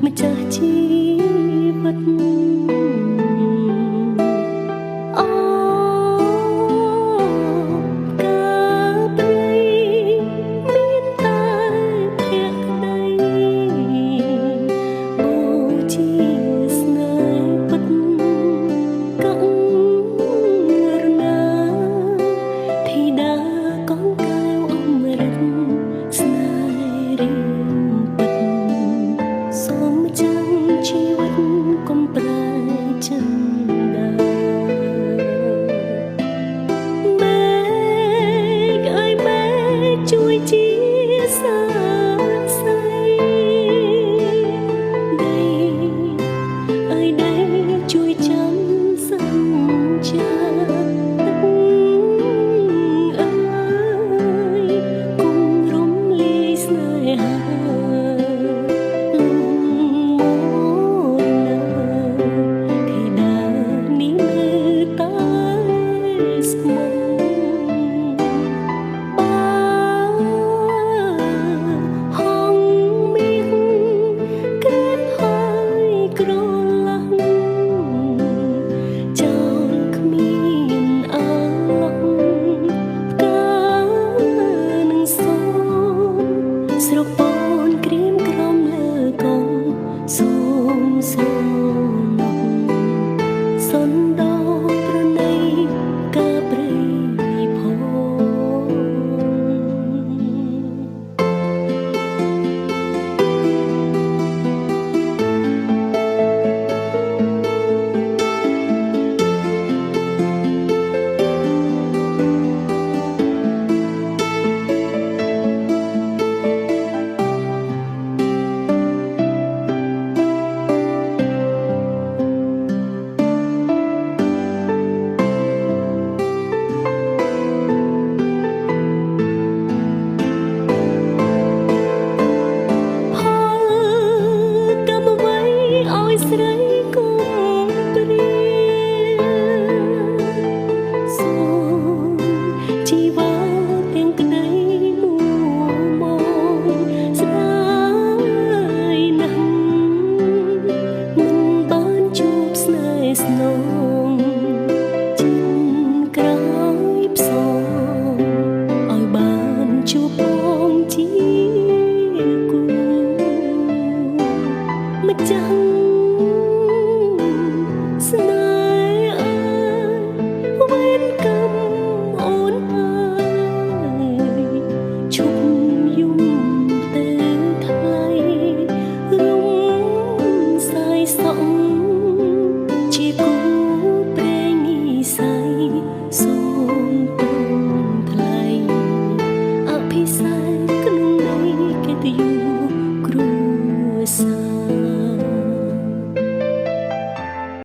ម្ចាស់ជីវិតអូកាព្រៃមានតែភក្តីបូជាស្នេហ៍ពិតកណ្រណាធីតាកូនកែវអមរិតស្នេហ៍រៀងពិតសូមចាំជីវិតកុំប្រែចិនដាមេឃអើយមេឃជួយជាសាស្រីដីអើយដីជួយចាំសញ្ចាទឹកអើយគុំរំលាយស្នេហាស្រពូនក្រៀមក្រំលើកងសូមសូមសុនដល់ប្រណីកាព្រៃផងស្រីគុំព្រាសូមជីវាទាំងក្តីមួមកស្ដាយណាស់មិនបានជួបស្នេហ៍ស្នងចិនក្រោយផ្សងឲ្យបានជួបផងជាគូម្ចាស់